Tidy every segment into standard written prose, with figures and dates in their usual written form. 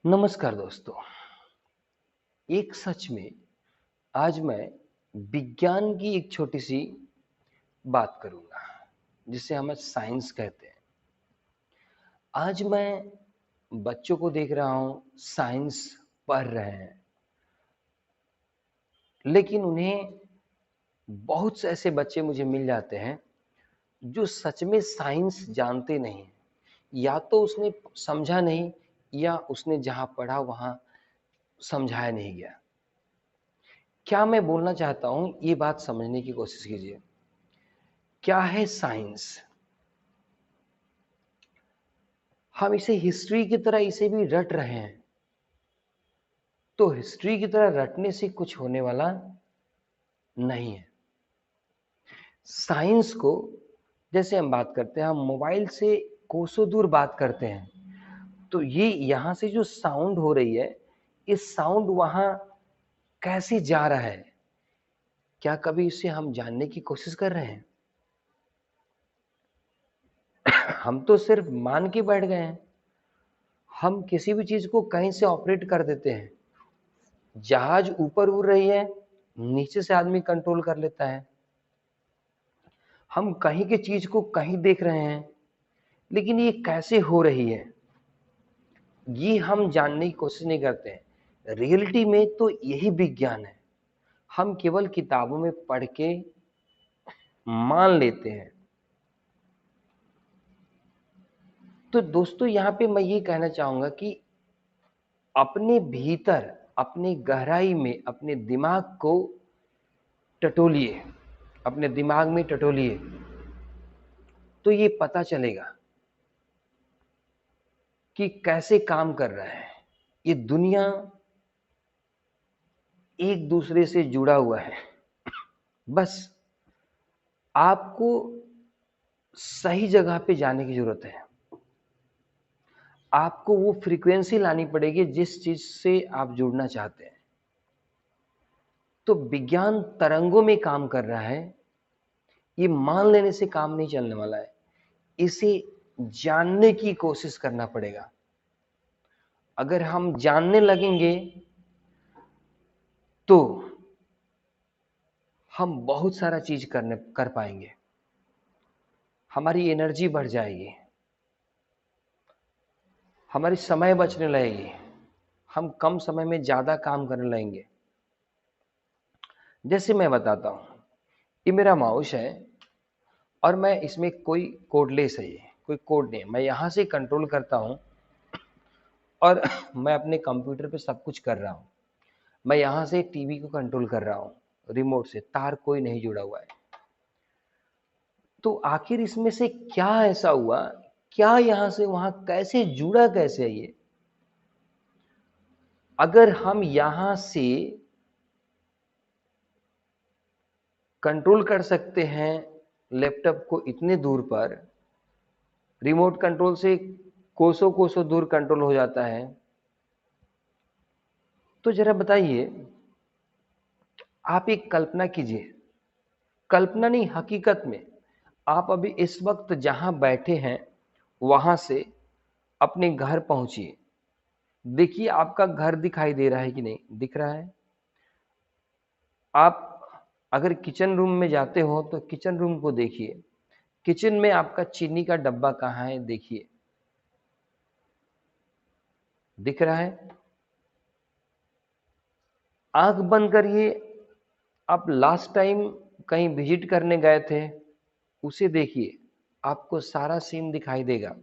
नमस्कार दोस्तों। एक सच में आज मैं विज्ञान की एक छोटी सी बात करूंगा जिसे हम साइंस कहते हैं। आज मैं बच्चों को देख रहा हूं, साइंस पढ़ रहे हैं, लेकिन उन्हें बहुत से ऐसे बच्चे मुझे मिल जाते हैं जो सच में साइंस जानते नहीं। या तो उसने समझा नहीं, या उसने जहां पढ़ा वहां समझाया नहीं गया। क्या मैं बोलना चाहता हूं, ये बात समझने की कोशिश कीजिए। क्या है साइंस? हम इसे हिस्ट्री की तरह इसे भी रट रहे हैं, तो हिस्ट्री की तरह रटने से कुछ होने वाला नहीं है। साइंस को, जैसे हम बात करते हैं, हम मोबाइल से कोसों दूर बात करते हैं, तो ये यहां से जो साउंड हो रही है, इस साउंड वहां कैसे जा रहा है, क्या कभी इसे हम जानने की कोशिश कर रहे हैं? हम तो सिर्फ मान के बैठ गए हैं। हम किसी भी चीज को कहीं से ऑपरेट कर देते हैं। जहाज ऊपर उड़ रही है, नीचे से आदमी कंट्रोल कर लेता है। हम कहीं की चीज को कहीं देख रहे हैं, लेकिन ये कैसे हो रही है, ये हम जानने की कोशिश नहीं करते हैं। रियलिटी में तो यही विज्ञान है। हम केवल किताबों में पढ़ के मान लेते हैं। तो दोस्तों, यहाँ पे मैं ये कहना चाहूंगा कि अपने भीतर, अपनी गहराई में अपने दिमाग को टटोलिए, अपने दिमाग में टटोलिए, तो ये पता चलेगा कि कैसे काम कर रहा है। ये दुनिया एक दूसरे से जुड़ा हुआ है। बस आपको सही जगह पे जाने की जरूरत है। आपको वो फ्रीक्वेंसी लानी पड़ेगी जिस चीज से आप जुड़ना चाहते हैं। तो विज्ञान तरंगों में काम कर रहा है। ये मान लेने से काम नहीं चलने वाला है। इसे जानने की कोशिश करना पड़ेगा। अगर हम जानने लगेंगे तो हम बहुत सारा चीज कर पाएंगे। हमारी एनर्जी बढ़ जाएगी, हमारी समय बचने लगेगी, हम कम समय में ज्यादा काम करने लगेंगे। जैसे मैं बताता हूं, ये मेरा माउस है और मैं इसमें कोई कोडलेस है, ये कोई कोड नहीं है। मैं यहां से कंट्रोल करता हूं और मैं अपने कंप्यूटर पे सब कुछ कर रहा हूं। मैं यहां से टीवी को कंट्रोल कर रहा हूं रिमोट से, तार कोई नहीं जुड़ा हुआ है। तो आखिर इसमें से क्या ऐसा हुआ, क्या यहां से वहां कैसे जुड़ा, कैसे है ये? अगर हम यहां से कंट्रोल कर सकते हैं लैपटॉप को इतने दूर पर, रिमोट कंट्रोल से कोसों कोसों दूर कंट्रोल हो जाता है, तो जरा बताइए, आप एक कल्पना कीजिए। कल्पना नहीं, हकीकत में आप अभी इस वक्त जहां बैठे हैं वहां से अपने घर पहुंचिए। देखिए आपका घर दिखाई दे रहा है कि नहीं दिख रहा है। आप अगर किचन रूम में जाते हो तो किचन रूम को देखिए। किचन में आपका चीनी का डब्बा कहाँ है, देखिए, दिख रहा है। आंख बंद करिए, आप लास्ट टाइम कहीं विजिट करने गए थे उसे देखिए, आपको सारा सीन दिखाई देगा।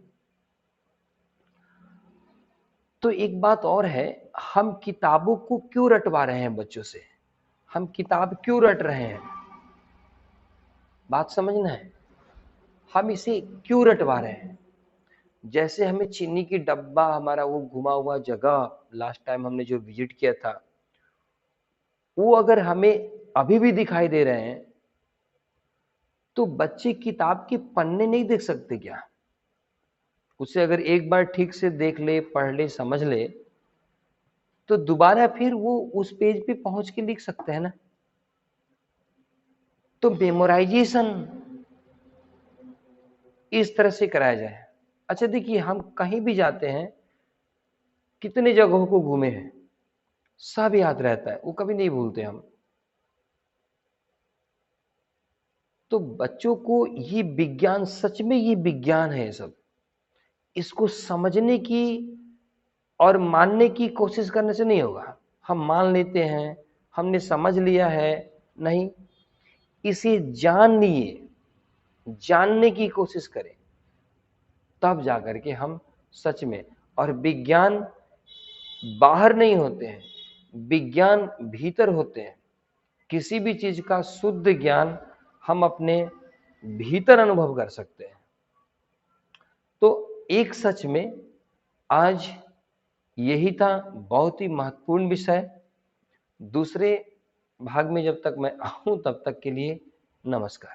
तो एक बात और है, हम किताबों को क्यों रटवा रहे हैं बच्चों से? हम किताब क्यों रट रहे हैं? बात समझना है। हम इसे क्यों रटवा रहे हैं? जैसे हमें चीनी की डब्बा, हमारा वो घुमा हुआ जगह लास्ट टाइम हमने जो विजिट किया था, वो अगर हमें अभी भी दिखाई दे रहे हैं, तो बच्चे किताब के पन्ने नहीं देख सकते क्या? उसे अगर एक बार ठीक से देख ले, पढ़ ले, समझ ले, तो दोबारा फिर वो उस पेज पे पहुंच के लिख सकते हैं ना। तो मेमोराइजेशन इस तरह से कराया जाए। अच्छा देखिए, हम कहीं भी जाते हैं, कितने जगहों को घूमे हैं, सब याद रहता है, वो कभी नहीं भूलते हम। तो बच्चों को ये विज्ञान, सच में ये विज्ञान है सब, इसको समझने की और मानने की कोशिश करने से नहीं होगा। हम मान लेते हैं, हमने समझ लिया है, नहीं, इसे जानिए, जानने की कोशिश करें, तब जाकर के हम सच में। और विज्ञान बाहर नहीं होते हैं, विज्ञान भीतर होते हैं। किसी भी चीज का शुद्ध ज्ञान हम अपने भीतर अनुभव कर सकते हैं। तो एक सच में आज यही था, बहुत ही महत्वपूर्ण विषय। दूसरे भाग में जब तक मैं आऊं, तब तक के लिए नमस्कार।